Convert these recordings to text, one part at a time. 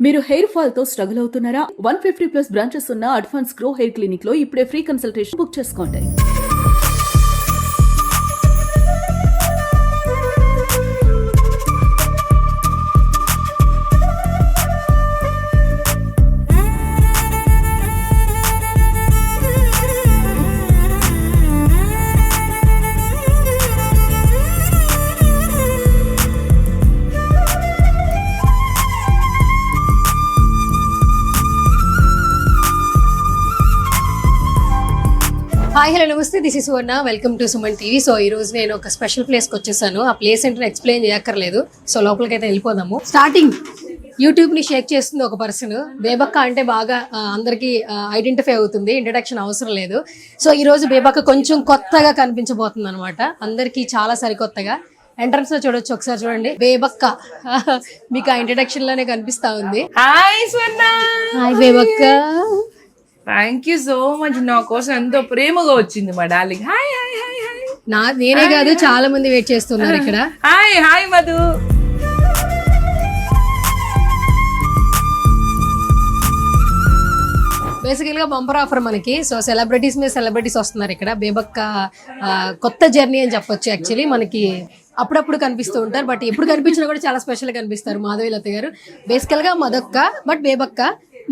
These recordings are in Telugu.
మీరు హెయిర్ ఫాల్ తో స్ట్రగుల్ అవుతున్నారా? 150+ బ్రాంచెస్ ఉన్న అడ్వాన్స్ గ్రో హెయిర్ క్లినిక్ లో ఇప్పుడే ఫ్రీ కన్సల్టేషన్ బుక్ చేసుకోండి. హాయ్ హలో నమస్తే, this is Suvarna. Welcome to Suman TV. So ఈ రోజు నేను ఒక స్పెషల్ ప్లేస్కి వచ్చేసాను. ఆ ప్లేస్ ఏంటో ఎక్స్ప్లెయిన్ చేయక్కర్లేదు. సో లోపలికి అయితే వెళ్ళిపోదాము. స్టార్టింగ్ యూట్యూబ్ని షేక్ చేస్తుంది ఒక పర్సన్. బేబక్క అంటే బాగా అందరికీ ఐడెంటిఫై అవుతుంది, ఇంట్రడక్షన్ అవసరం లేదు. సో ఈ రోజు బేబక్క కొంచెం కొత్తగా కనిపించబోతుంది అనమాట, అందరికీ చాలా సరికొత్తగా. ఎంట్రన్స్ లో చూడొచ్చు, ఒకసారి చూడండి. బేబక్క మీకు ఆ ఇంట్రడక్షన్ లోనే కనిపిస్తా ఉంది. Hi Swarna. Hi Bebakka. Thank you so much. నా కోసం ఎంతో ప్రేమగా వచ్చింది మా darling. Hi hi hi hi. నేనే కాదు, చాలా మంది వెయిట్ చేస్తున్నారు ఇక్కడ. Hi hi Madhu. బేసికల్ గా బంపర్ ఆఫర్ మనకి. సో సెలబ్రిటీస్ మీద సెలబ్రిటీస్ వస్తున్నారు ఇక్కడ. బేబక్క కొత్త జర్నీ అని చెప్పొచ్చు. యాక్చువల్లీ మనకి అప్పుడప్పుడు కనిపిస్తూ ఉంటారు, బట్ ఎప్పుడు కనిపించినా కూడా చాలా స్పెషల్ గా కనిపిస్తారు. మాధవీలత గారు బేసికల్ గా మదక్క, బట్ బేబక్క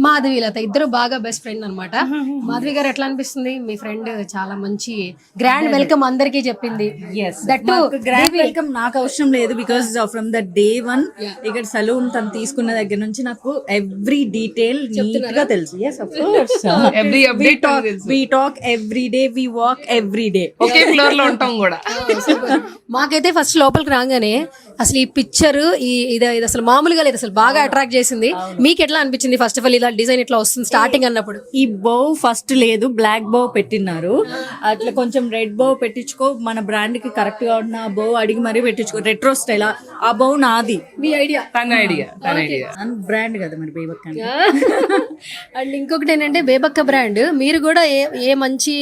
మాధవీలత ఇద్దరు బాగా బెస్ట్ ఫ్రెండ్ అనమాట. మాధవి గారు ఎట్లా అనిపిస్తుంది? మీ ఫ్రెండ్ చాలా మంచి గ్రాండ్ వెల్కమ్ అందరికీ చెప్పింది. గ్రాండ్ వెల్కమ్ నాకు అవసరం లేదు, because from the day one ఇక్కడ సలూన్ తను తీసుకున్న దగ్గర నుంచి నాకు ఎవ్రీ డీటెయిల్ నీట్ గా తెలుసు. We talk every day, we walk every day, ఒకే ఫ్లోర్ లో ఉంటాం కూడా. మాకైతే ఫస్ట్ లోపలికి రాగానే అసలు ఈ పిక్చర్ ఇది అసలు మామూలుగా లేదు, అసలు బాగా అట్రాక్ట్ చేసింది. మీకు ఎట్లా అనిపించింది? ఫస్ట్ ఆఫ్ ఆల్ ఇలా డిజైన్ ఇట్లా వస్తుంది స్టార్టింగ్ అన్నప్పుడు. ఈ బౌ ఫస్ట్ లేదు, బ్లాక్ బౌ పెట్టినారు. అట్లా కొంచెం రెడ్ బౌ పెట్టించుకో, మన బ్రాండ్ కి కరెక్ట్ గా ఉన్న బౌ అడిగి మరీ పెట్టించుకో. రెట్రో స్టైల్ ఆ బౌ నాది. మీ ఐడియా? తన ఐడియా. బ్రాండ్ కదా మరి బేబక్క. అండ్ ఇంకొకటి ఏంటంటే బేబక్క బ్రాండ్, మీరు కూడా ఏ మంచి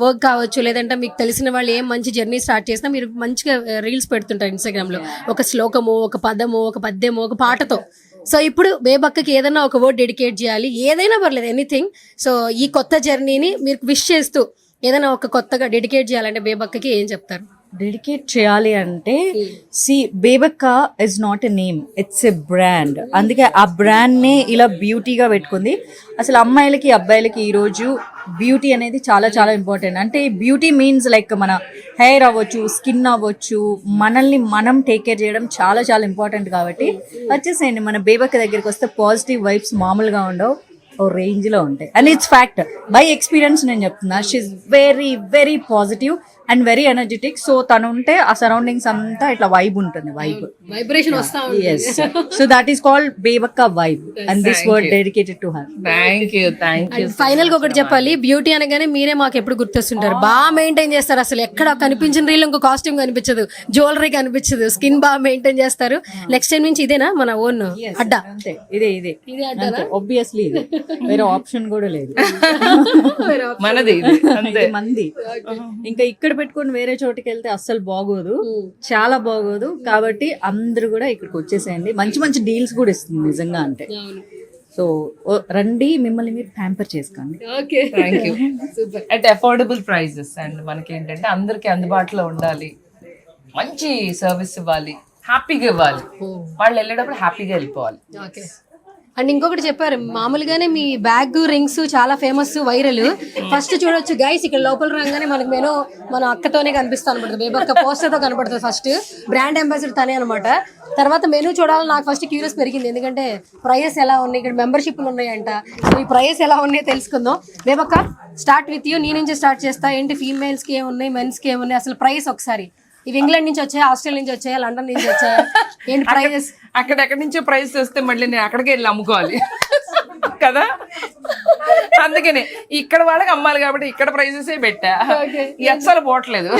వర్క్ కావచ్చు, లేదంటే మీకు తెలిసిన వాళ్ళు ఏ మంచి జర్నీ స్టార్ట్ చేసినా మీరు మంచిగా రీల్స్ పెడుతుంటారు ఇన్స్టాగ్రామ్ లో. ఒక శ్లోకము, ఒక పదము, ఒక పద్యము, ఒక పాటతో. సో ఇప్పుడు బేబక్కకి ఏదైనా ఒక వర్డ్ డెడికేట్ చేయాలి, ఏదైనా పర్లేదు, ఎనీథింగ్. సో ఈ కొత్త జర్నీని మీరు విష్ చేస్తూ ఏదైనా ఒక కొత్తగా డెడికేట్ చేయాలంటే బేబక్కకి ఏం చెప్తారు? డెడికేట్ చేయాలి అంటే, Bebakka is not a name, it's a brand. అందుకే ఆ బ్రాండ్ నే ఇలా బ్యూటీగా పెట్టుకుంది. అసలు అమ్మాయిలకి అబ్బాయిలకి ఈ రోజు బ్యూటీ అనేది చాలా చాలా ఇంపార్టెంట్. అంటే బ్యూటీ మీన్స్ లైక్ మన హెయిర్ అవ్వచ్చు, స్కిన్ అవ్వచ్చు, మనల్ని మనం టేక్ కేర్ చేయడం చాలా చాలా ఇంపార్టెంట్. కాబట్టి వచ్చేసేయండి మన బేబక్క దగ్గరికి వస్తే పాజిటివ్ వైబ్స్ మామూలుగా ఉండవు, ఓ రేంజ్ లో ఉంటాయి. And it's fact, by experience నేను చెప్తున్నా. She's very very positive and very energetic. So తను ఉంటే ఆ సరౌండింగ్స్ అంతా ఇట్లా వైబ్ ఉంటుంది, వైబ్రేషన్ వస్తా ఉంటుంది. So that is called Bebakka vibe and this word dedicated to her. Thank you thank you. Final గా ఒకటి చెప్పాలి, బ్యూటీ అనగానే మీరే మాకు ఎప్పుడు గుర్తొస్తుంటారు. బాగా మెయింటైన్ చేస్తారు, అసలు ఎక్కడ కనిపించిన రీల్ ఇంకో కాస్ట్యూమ్ కనిపించదు, జ్యువెలరీ కనిపించదు, స్కిన్ బాగా మెయింటైన్ చేస్తారు. నెక్స్ట్ టైం నుంచి ఇదేనా మన ఓన్ అడ్డా? ఇదే ఆబ్వియస్లీ, వేరే ఆప్షన్ కూడా లేదు. మనది మంది ఇంకా ఇక్కడ పెట్టుకొని వేరే చోటుకి వెళ్తే అస్సలు బాగోదు, చాలా బాగోదు. కాబట్టి అందరూ కూడా ఇక్కడికి వచ్చేసేయండి. మంచి మంచి డీల్స్ కూడా ఇస్తుంది నిజంగా అంటే. సో రండి, మిమ్మల్ని మీరు ప్యాంపర్ చేసుకోండి. Thank you. At affordable prices. And మనకి ఏంటంటే అందరికి అందుబాటులో ఉండాలి, మంచి సర్వీస్ ఇవ్వాలి, హ్యాపీగా ఇవ్వాలి. వాళ్ళు వెళ్ళేటప్పుడు హ్యాపీగా వెళ్ళిపోవాలి. అండ్ ఇంకొకటి చెప్పారు, మామూలుగానే మీ బ్యాగ్ రింగ్స్ చాలా ఫేమస్, వైరల్. ఫస్ట్ చూడొచ్చు గైస్, ఇక్కడ లోపల రాగానే మనకు మెనూ మన అక్కతోనే కనిపిస్తా అనమాట. బేబక్క పోస్టర్ తో కనపడుతుంది. ఫస్ట్ బ్రాండ్ అంబాసిడర్ తనే అనమాట. తర్వాత మెనూ చూడాలని నాకు ఫస్ట్ క్యూరియస్ పెరిగింది, ఎందుకంటే ప్రైస్ ఎలా ఉన్నాయి, ఇక్కడ మెంబర్షిప్లు ఉన్నాయంట. సో ఈ ప్రైస్ ఎలా ఉన్నాయో తెలుసుకుందాం. బేబక్క స్టార్ట్ విత్ యూ, నీ నుంచి స్టార్ట్ చేస్తా. ఏంటి ఫీమేల్స్ కి ఏమున్నాయి, మెన్స్ కి ఏమున్నాయి, అసలు ప్రైస్ ఒకసారి. ఇవి ఇంగ్లాండ్ నుంచి వచ్చాయా, ఆస్ట్రేలియా నుంచి వచ్చాయా, లండన్ నుంచి వచ్చాయా, ఏంటి ప్రైజెస్? అక్కడెక్కడి నుంచో ప్రైస్ వస్తే మళ్ళీ నేను అక్కడికి వెళ్ళి అమ్ముకోవాలి కదా, అందుకనే ఇక్కడ వాళ్ళకి అమ్మాలి కాబట్టి ఇక్కడ ప్రైజెస్ పెట్టా. అస్సలు పోవట్లేదు.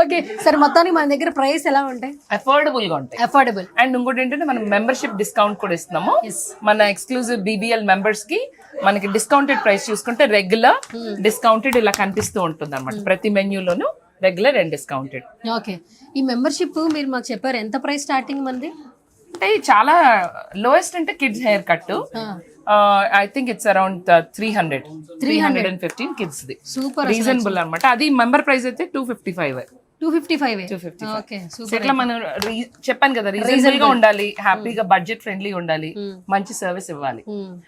ఓకే సరే, మొత్తానికి మన దగ్గర ప్రైస్ ఎలా ఉంటాయి? అఫోర్డబుల్ గా ఉంటాయి. అఫోర్డబుల్. అండ్ ఇంకోటి ఏంటంటే మనం మెంబర్షిప్ డిస్కౌంట్ కూడా ఇస్తున్నాము. మన ఎక్స్క్లూజివ్ BBL మెంబర్స్ కి మనకి డిస్కౌంటెడ్ ప్రైస్ చూసుకుంటే రెగ్యులర్, డిస్కౌంటెడ్ ఇలా కనిపిస్తూ ఉంటుంది అనమాట. ప్రతి మెన్యూలోను రెగ్యులర్ అండ్ డిస్కౌంటెడ్. ఓకే, ఈ మెంబర్షిప్ మీరు మాకు చెప్పారు, ఎంత ప్రైస్ స్టార్టింగ్ మంది? అంటే చాలా లోయెస్ట్ అంటే kids hair cut. I think it's around 315 kids the. Super, reasonable అన్నమాట. అది మెంబర్ ప్రైస్ అయితే 255. 255. Okay, super. ఇట్లా మనం చెప్పాను కదా, రీజనబుల్ గా ఉండాలి, హ్యాపీగా బడ్జెట్ ఫ్రెండ్లీ ఉండాలి, మంచి సర్వీస్ ఇవ్వాలి.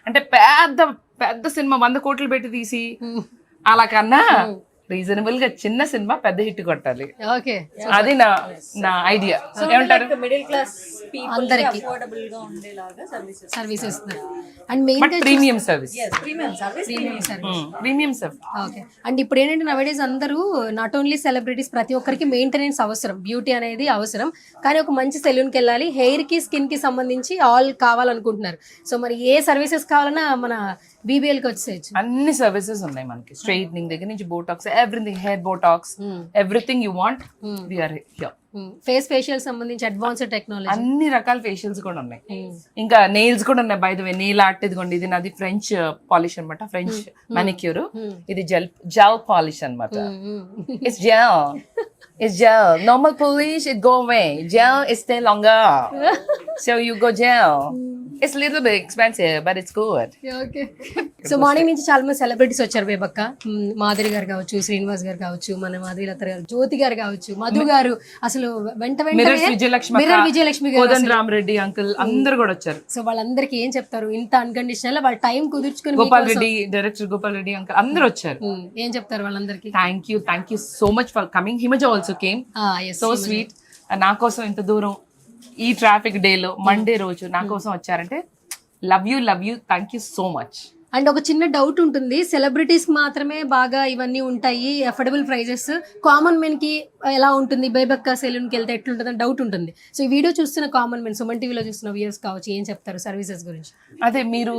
అంటే పెద్ద పెద్ద సినిమా 100 కోట్లు పెట్టి తీసి అలా కన్నా రీజనబుల్ గా చిన్న సినిమా పెద్ద హిట్ కొట్టాలి. ఓకే, అది నా ఐడియా. ఏమంటారు? మిడిల్ క్లాస్ అందరికి అఫోర్డబుల్ గా ఉండేలాగా సర్వీసెస్ అండ్ మెయిన్ గా premium service. Premium service. Premium service. Okay. And ఇప్పుడు ఏంటంటే నవేడేస్ అందరూ నాట్ ఓన్లీ సెలబ్రిటీస్, ప్రతి ఒక్కరికి మెయింటెనెన్స్ అవసరం, బ్యూటీ అనేది అవసరం. కానీ ఒక మంచి సెలూన్కి వెళ్ళాలి, హెయిర్ కి స్కిన్ కి సంబంధించి ఆల్ కావాలనుకుంటున్నారు. సో మరి ఏ సర్వీసెస్ కావాలన్నా మన BBL కి వచ్చేయచ్చు. అన్ని సర్వీసెస్ ఉన్నాయి మనకి. స్ట్రైట్నింగ్ దగ్గర నుంచి botox, everything, hair botox, everything you want we are here. Facial సంబంధించి అడ్వాన్స్డ్ టెక్నాలజీ, అన్ని రకాల ఫేషియల్స్ కూడా ఉన్నాయి. ఇంకా నెయిల్స్ కూడా ఉన్నాయి. By the way, nail art ఇదిగోండి, ఇది నాది ఫ్రెంచ్ పాలిష్ అన్నమాట, ఫ్రెంచ్ మానిక్యూర్. ఇది జెల్ పాలిష్ అన్నమాట. It's gel. Normal polish it go away. Gel is stay longer. So you go gel. It's a little bit expensive, but it's good. Okay. So morning నుంచి చాలా మంది సెలబ్రిటీస్ వచ్చారు బేబక్క. మాధురి గారు కావచ్చు, శ్రీనివాస్ గారు కావచ్చు, మన మాధురి లత గారు, జ్యోతి గారు కావచ్చు, మధు గారు, అసలు మిర్రర్ విజయలక్ష్మి గారు, కోదన్ రామరెడ్డి అంకుల్ అందరు కూడా వచ్చారు. సో వాళ్ళందరికీ ఏం చెప్తారు? ఇంత అన్కండిషనల్ వాళ్ళ టైం కుదుర్చుకుని గోపాల్ రెడ్డి, డైరెక్టర్ గోపాల్ రెడ్డి అంకుల్ అందరు వచ్చారు. ఏం చెప్తారు వాళ్ళందరికీ? Thank you so much for coming. Himaja also came. So sweet. నా కోసం ఇంత దూరం ఈ ట్రాఫిక్ డేలో మండే రోజు నా కోసం వచ్చారంటే love you. Thank you so much. And ఒక చిన్న డౌట్ ఉంటుంది, సెలబ్రిటీస్ మాత్రమే బాగా ఇవన్నీ ఉంటాయి, అఫోర్డబుల్ ప్రైజెస్, కామన్ మెన్ కి ఎలా ఉంటుంది, బేబక్క సెలూన్ కి వెళ్తే ఎట్లుంటుంది అని డౌట్ ఉంటుంది. సో ఈ వీడియో చూస్తున్న కామన్ మెన్, సుమన్ టీవీలో చూస్తున్న వ్యూయర్స్ కావచ్చు, ఏం చెప్తారు సర్వీసెస్ గురించి? అదే, మీరు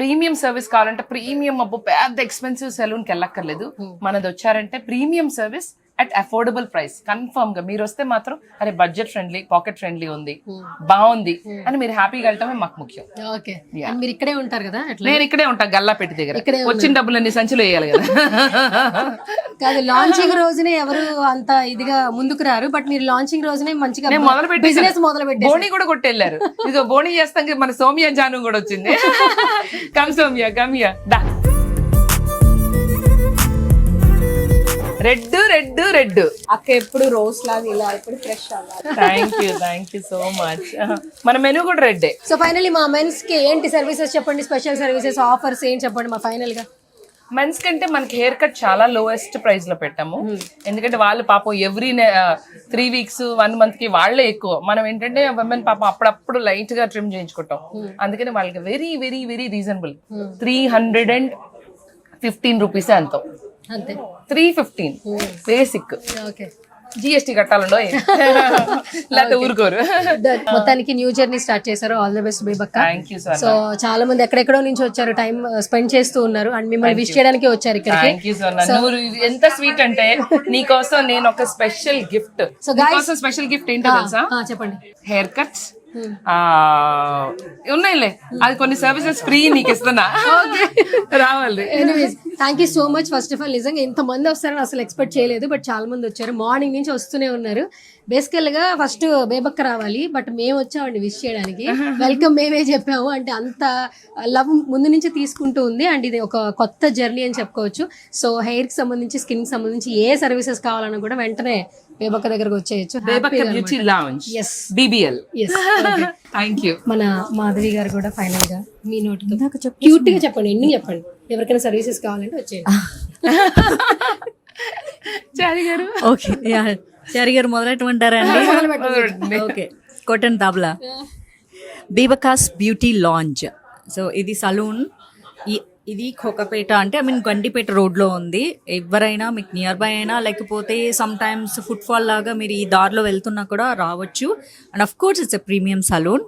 ప్రీమియం సర్వీస్ కావాలంటే ప్రీమియం పెద్ద ఎక్స్పెన్సివ్ సెలూన్ కి వెళ్ళక్కర్లేదు. మనది వచ్చారంటే premium service at affordable price. Confirm గా మీరు వస్తే మాత్రం అరే బడ్జెట్ ఫ్రెండ్లీ, పాకెట్ ఫ్రెండ్లీ ఉంది, బాగుంది అని మీరు హ్యాపీగా వెళ్ళటమే మాకు ముఖ్యం. ఓకే. మీరు ఇక్కడే ఉంటారు కదా? నేను ఇక్కడే ఉంటా, గల్లాపెట్టి దగ్గర. వచ్చిన డబ్బులన్నీ సంచులు వేయాలి కదా. కాదు, లాంచింగ్ రోజునే ఎవరు అంత ఇదిగా ముందుకు రారు, బట్ మీరు లాంచింగ్ రోజునే మంచిగా బిజినెస్ మొదలు పెట్టి బోణి కూడా కొట్టెళ్ళారు. ఇదిగో బోణి చేస్తాం, మన సౌమ్య జాను కూడా వచ్చింది. Come Soumya, come here. దా. రెడ్ అక్క ఎప్పుడు రోజ్ లాగా, ఇలా ఎప్పుడు ఫ్రెష్ అవ్వాలి. Thank you so much. మన మెనూ కూడా రెడ్డే. సో ఫైనల్లీ మా మెన్స్ కి ఏంటి సర్వీసెస్ చెప్పండి, స్పెషల్ సర్వీసెస్, ఆఫర్స్ ఏం చెప్పండి మా ఫైనల్ గా. మెన్స్ కంటే మనకి హెయిర్ కట్ చాలా లోయెస్ట్ ప్రైస్ లో పెట్టాము. ఎందుకంటే వాళ్ళు పాపం ఎవ్రీ 3 weeks 1 month కి వాళ్ళే ఎక్కువ. మనం ఏంటంటే విమెన్ పాపం అప్పుడప్పుడు లైట్ గా ట్రిమ్ చేయించుకుంటాం. అందుకని వాళ్ళకి very very very reasonable. 315 rupees ఎంతో, అంతే. 315 బేసిక్. ఓకే. GST కట్టాలండో, లేకపోతే ఊరుకోరు. మొత్తానికి న్యూ జర్నీ స్టార్ట్ చేశారు. All the best Bebakka. Thank you sir. So చాలా మంది ఎక్కడెక్కడో నుంచి వచ్చారు, టైం స్పెండ్ చేస్తూ ఉన్నారు, అండ్ మిమ్మల్ని విష్ చేయడానికి వచ్చారు ఇక్కడికి. Thank you sir. నువ్వు ఎంత స్వీట్ అంటే నీకోసం నేను ఒక special gift. So guys, special gift ఏంటో తెలుసా? చెప్పండి. హెయిర్ కట్స్ ఉన్నాయిలే, అది కొన్ని సర్వీసెస్ ఫ్రీ నీకు ఇస్తున్నా, రావాలి. Anyways, thank you so much. First of all నిజంగా ఇంతమంది వస్తారని అసలు ఎక్స్పెక్ట్ చేయలేదు, బట్ చాలా మంది వచ్చారు, మార్నింగ్ నుంచి వస్తూనే ఉన్నారు. బేసికల్ గా ఫస్ట్ బేబక్క రావాలి, బట్ మేము వచ్చామండి విష్ చేయడానికి. వెల్కమ్ మేమే చెప్పాము, అంటే అంత లవ్ ముందు నుంచి తీసుకుంటూ ఉంది. అండ్ ఇది ఒక కొత్త జర్నీ అని చెప్పుకోవచ్చు. సో హెయిర్ కి సంబంధించి, స్కిన్ కి సంబంధించి ఏ సర్వీసెస్ కావాలన్నా కూడా వెంటనే బేబక్క దగ్గరకు వచ్చేయచ్చు. Bebakka beauty lounge, yes, BBL. Thank you. మన మాధవి గారు కూడా ఫైనల్ గా మీ నోటితో క్యూట్ గా చెప్పండి, ఎన్ని చెప్పండి, ఎవరికైనా సర్వీసెస్ కావాలంటే వచ్చేయండి. చారి గారు. ఓకే, చారి గారు మొదలెట్టమంటారండి? ఓకే. కాటన్ తాబ్లా, బేబకాస్ బ్యూటీ లాంజ్. సో ఇది సలూన్, ఇది ఖోకపేట, అంటే గండిపేట రోడ్లో ఉంది. ఎవరైనా మీకు నియర్ బై అయినా, లేకపోతే సమ్ టైమ్స్ ఫుట్ఫాల్ లాగా మీరు ఈ దారిలో వెళ్తున్నా కూడా రావచ్చు. And of course it's a premium salon.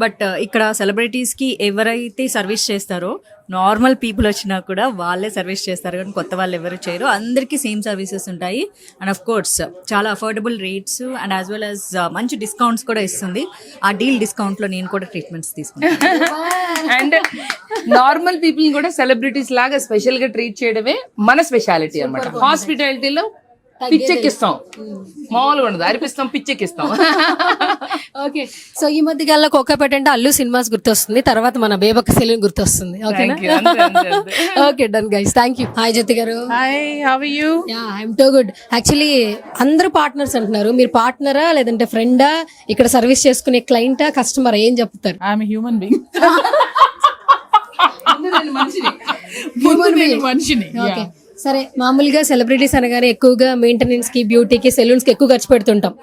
But ఇక్కడ సెలబ్రిటీస్కి ఎవరైతే సర్వీస్ చేస్తారో, నార్మల్ పీపుల్ వచ్చినా కూడా వాళ్ళే సర్వీస్ చేస్తారు, కానీ కొత్త వాళ్ళు ఎవరు చేయరు. అందరికీ సేమ్ సర్వీసెస్ ఉంటాయి. అండ్ అఫ్ కోర్స్ చాలా affordable rates, and as well as మంచి డిస్కౌంట్స్ కూడా ఇస్తుంది. ఆ డీల్ డిస్కౌంట్లో నేను కూడా ట్రీట్మెంట్స్ తీసుకుంటాను. అండ్ నార్మల్ పీపుల్ కూడా సెలబ్రిటీస్ లాగా స్పెషల్ గా ట్రీట్ చేయడమే మన స్పెషాలిటీ అన్నమాట. హాస్పిటాలిటీలో పిచ్చెక్కిస్తాం, మామూలుగా ఉండదు, అరిపిస్తాం, పిచ్చెక్కిస్తాం. ఓకే, సో ఈ మధ్య కాలంలో కోకాపేట అంటే అల్లు సినిమాస్ గుర్తొస్తుంది, తర్వాత మన బేబక్క సెలూన్ గుర్తొస్తుంది. ఓకేనా? Thank you. అంతే, అంతే, అంతే. Okay, done guys, thank you. Hi Jyothi garu. Hi, how are you? Yeah, I'm too good. Actually అందరూ పార్ట్నర్స్ అంటున్నారు, మీరు పార్ట్నరా లేదంటే ఫ్రెండా, ఇక్కడ సర్వీస్ చేసుకునే క్లయింటా, కస్టమర్, ఏం చెప్తారు? I'm a human being. మనిషిని. ఓకే, సరే, మామూలుగా సెలబ్రిటీస్ అనగానే ఎక్కువగా మెయింటెనెన్స్ కి, బ్యూటీకి, సెలూన్స్ కి ఎక్కువ ఖర్చు పెడుతుంటాం.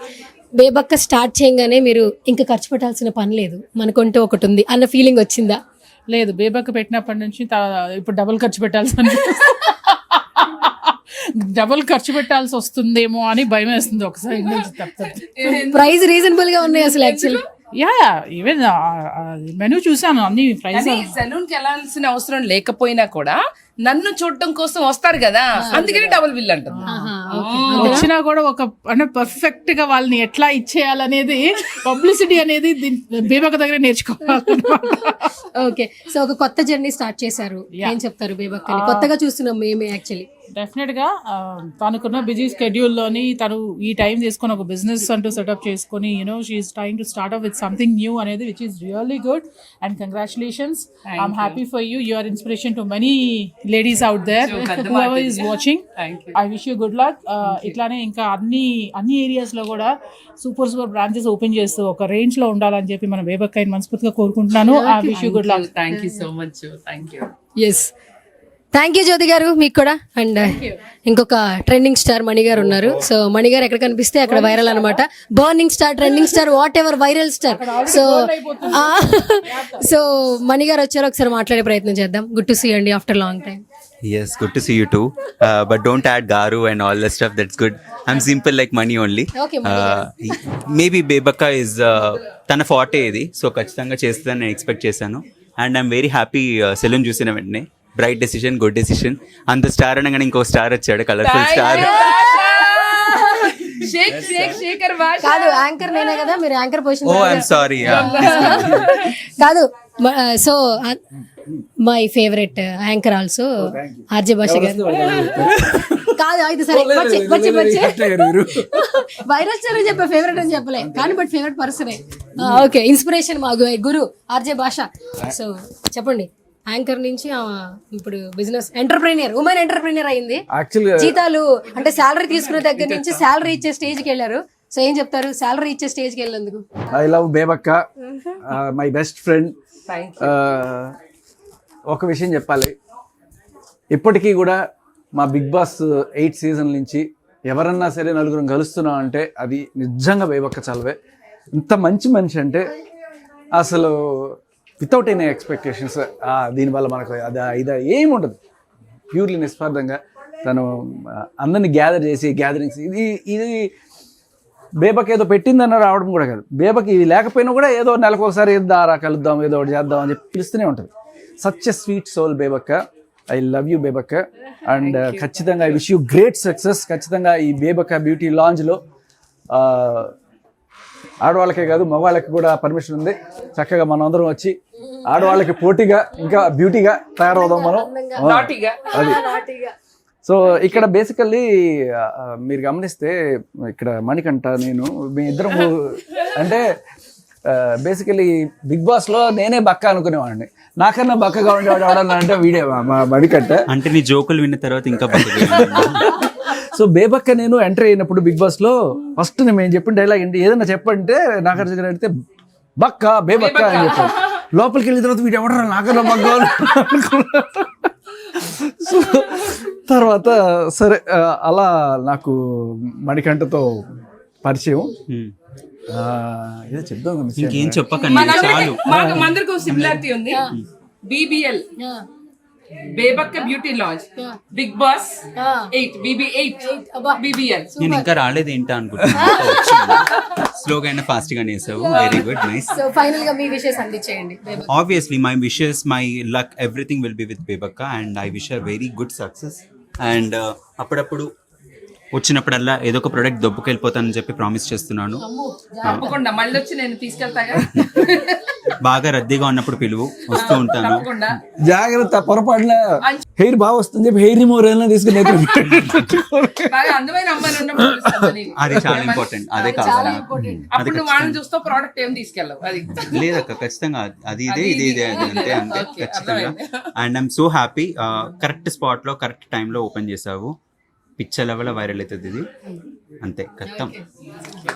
బేబక్క స్టార్ట్ చేయగానే మీరు ఇంకా ఖర్చు పెట్టాల్సిన పని లేదు, మనకంటూ ఒకటి ఉంది అన్న ఫీలింగ్ వచ్చిందా? లేదు, బేబక్క పెట్టినప్పటి నుంచి ఇప్పుడు డబుల్ ఖర్చు ఖర్చు పెట్టాల్సి వస్తుందేమో అని భయం వేస్తుంది ఒకసారి నుంచి తప్పదు. ప్రైస్ రీజనబుల్ గా ఉన్నాయి అసలు యాక్చువల్లీ. యా, ఈవెన్ మెనూ చూసాను, అన్ని ప్రైస్. సెలూన్ కి వెళ్ళాల్సిన అవసరం లేకపోయినా కూడా నన్ను చూడటం కోసం వస్తారు కదా, అందుకని డబుల్ బిల్ అంటుంది. వచ్చినా కూడా ఒక అంటే పర్ఫెక్ట్ గా వాళ్ళని ఎట్లా ఇచ్చేయాలనేది, పబ్లిసిటీ అనేది బేబక్క దగ్గర నేర్చుకోవాలి. ఓకే, సో ఒక కొత్త జర్నీ స్టార్ట్ చేశారు, ఏం చెప్తారు బేబక్క? కొత్తగా చూస్తున్నాం మేమే యాక్చువల్లీ. డెఫినెట్ గా తనకున్న బిజీ స్కెడ్యూల్ లోని తను ఈ టైం తీసుకొని ఒక బిజినెస్ అంటూ సెటప్ చేసుకొని she's trying to start up with something new అనేది, which is really good and congratulations. I'm happy for you. You are inspiration to many ladies out there whoever is watching. I wish you good luck. ఇట్లానే ఇంకా అన్ని ఏరియాస్ లో కూడా సూపర్ బ్రాంచెస్ ఓపెన్ చేస్తూ ఒక రేంజ్ లో ఉండాలని చెప్పి మన బేబక్క మనస్ఫూర్తిగా కోరుకుంటున్నాను. I wish you good luck. Thank you so much. Thank you. Yes, thank you Jyothi garu, మీకు కూడా. అండ్ ఇంకొక ట్రెండింగ్ స్టార్ మణి గారు ఉన్నారు. సో మణి గారు ఎక్కడ కనిపిస్తే అక్కడ వైరల్ అనమాట. Burning star, trending star, whatever, viral star. So Mani గారు వచ్చారు, ఒకసారి మాట్లాడే ప్రయత్నం చేద్దాం. గుడ్ టు సీ అండి after long time. Yes, good to see you too. But don't add Garu and all the stuff. That's good. I'm simple like money only. Okay, Maybe Bebaka is tana forte idi. So ఖచ్చితంగా చేస్తుందని నేను ఎక్స్పెక్ట్ చేశాను. And I'm very happy salon చూసిన వెంటనే. Bright decision, good decision. అంత స్టార్ అనగానే ఇంకో స్టార్ వచ్చాడు, కలర్ఫుల్ స్టార్. కాదు, యాంకర్ నేనే కదా, మీరు anchor position. Oh, I'm sorry. కాదు, so my favourite anchor also RJ భాష గారు. కాదు, అయితే సరే, వైరల్ స్టార్ చెప్పే ఫేవరెట్ అని చెప్పలే కానీ, బట్ ఫేవరెట్ పర్సనే. ఓకే, ఇన్స్పిరేషన్ మా గురు ఆర్జే భాష. సో చెప్పండి, యాంకర్ నుంచి ఇప్పుడు బిజినెస్ ఎంటర్ప్రెన్యూర్, ఉమెన్ ఎంటర్ప్రెన్యూర్ అయింది. జీతాలు అంటే శాలరీ తీసుకునే దగ్గర నుంచి శాలరీ ఇచ్చే స్టేజ్ కి వెళ్ళారు. సో ఏం చెప్తారు శాలరీ ఇచ్చే స్టేజ్ కి వెళ్ళేందుకు? I love Bebakka, my best friend. ఒక విషయం చెప్పాలి, ఇప్పటికీ కూడా మా బిగ్ బాస్ 8 సీజన్ నుంచి ఎవరన్నా సరే నలుగురం కలుస్తున్నాం అంటే అది నిజంగా బేబక్క చలవే. ఇంత మంచి మనిషి అంటే అసలు వితౌట్ ఎనీ ఎక్స్పెక్టేషన్స్, దీనివల్ల మనకు ఇది ఏమి ఉండదు. ప్యూర్లీ నిస్వార్థంగా తను అందరినీ గ్యాదర్ చేసి గ్యాదరింగ్స్, ఇది బేబక్ ఏదో పెట్టిందన్న రావడం కూడా కాదు. బేబక్ ఇది లేకపోయినా కూడా ఏదో నెలకు ఒకసారి ఏదో దారా కలుద్దాం, ఏదో ఒకటి చేద్దాం అని చెప్పి పిలుస్తూనే ఉంటుంది. Such a sweet soul Bebakka. I love you Bebakka. And ఖచ్చితంగా I wish you great success. ఖచ్చితంగా ఈ బేబక్క బ్యూటీ లాంజ్లో ఆడవాళ్ళకే కాదు మగవాళ్ళకి కూడా పర్మిషన్ ఉంది. చక్కగా మనం అందరం వచ్చి ఆడవాళ్ళకి పోటీగా ఇంకా బ్యూటీగా తయారవుదాం మనం. అది సో ఇక్కడ బేసికల్లీ మీరు గమనిస్తే ఇక్కడ మణికంఠ నేను మీ ఇద్దరం అంటే బేసికలీ బిగ్ బాస్ లో నేనే బక్క అనుకునేవాడిని. నాకన్నా బక్కగా ఉండేవాడు ఎవడన్నా అంటే వీడే మా మణికంఠ. అంటే నీ జోకులు విన్న తర్వాత ఇంకా సో బేబక్క నేను ఎంటర్ అయినప్పుడు బిగ్ బాస్ లో ఫస్ట్ నేను చెప్పిన డైలాగ్ ఏంటి, ఏదైనా చెప్పంటే నాగార్జున గారు అడిగితే బక్క బేబక్క అని చెప్పాను. లోపలికి వెళ్ళిన తర్వాత వీడు ఎవడరా నాకన్నా బక్క అనుకున్నాను. సో తర్వాత సరే అలా నాకు మణికంఠతో పరిచయం. ఏదో చెప్దాం, ఇంకేం చెప్పకండి చాలు. మందరికి ఒక సిమిలారిటీ ఉంది. BBL Bebakka beauty lounge, Bigg Boss 8 BB8 BBL. నేను ఇంకా రాలేదు ఏంటా అనుకుంటున్నా. స్లోగా అయినా ఫాస్ట్ గా చేసావు. Very good, nice. So final గా మీ wishes అందించేయండి. Obviously my wishes, my luck, everything will be with Bebakka and I wish her very good success. And అప్పుడప్పుడు వచ్చినప్పుడల్లా ఏదో ఒక ప్రోడక్ట్ దొబ్బుకెళ్ళిపోతానని చెప్పి ప్రామిస్ చేస్తున్నాను. తప్పకుండా మళ్ళీ వచ్చి నేను తీసుకెళ్తాగా. బాగా రద్దీగా ఉన్నప్పుడు పిలువు, వస్తూ ఉంటాను. తప్పకుండా. జాగ్రత్త, పొరపాటున హెయిర్ బాగా వస్తుంది చెప్పి హెయిర్ రిమూవర్ అయినా తీసుకుని బాగా అందమైన అమ్మాయిలు ఉన్నప్పుడు పిలుస్తాను నీకు. అది చాలా ఇంపార్టెంట్, అదే కావాలి. అప్పుడు నువ్వు వాళ్ళని చూస్తూ ప్రోడక్ట్ ఏం తీసుకెళ్ళవు. అది లేదక్క, ఖచ్చితంగా అది ఇదే ఇది అంతే అంతే ఖచ్చితంగా. And I'm so happy, correct spot లో కరెక్ట్ టైంలో ఓపెన్ చేసావు. పిచ్చ లెవెల్ వైరల్ అవుతుంది ఇది, అంతే కష్టం.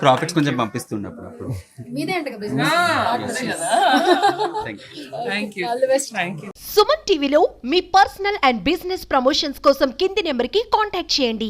ప్రాఫిట్స్ కొంచెం పంపిస్తున్నప్పుడు అప్పుడు. Thank you. సుమన్ టీవీలో మీ పర్సనల్ అండ్ బిజినెస్ ప్రమోషన్స్ కోసం కింది నెంబర్కి కాంటాక్ట్ చేయండి.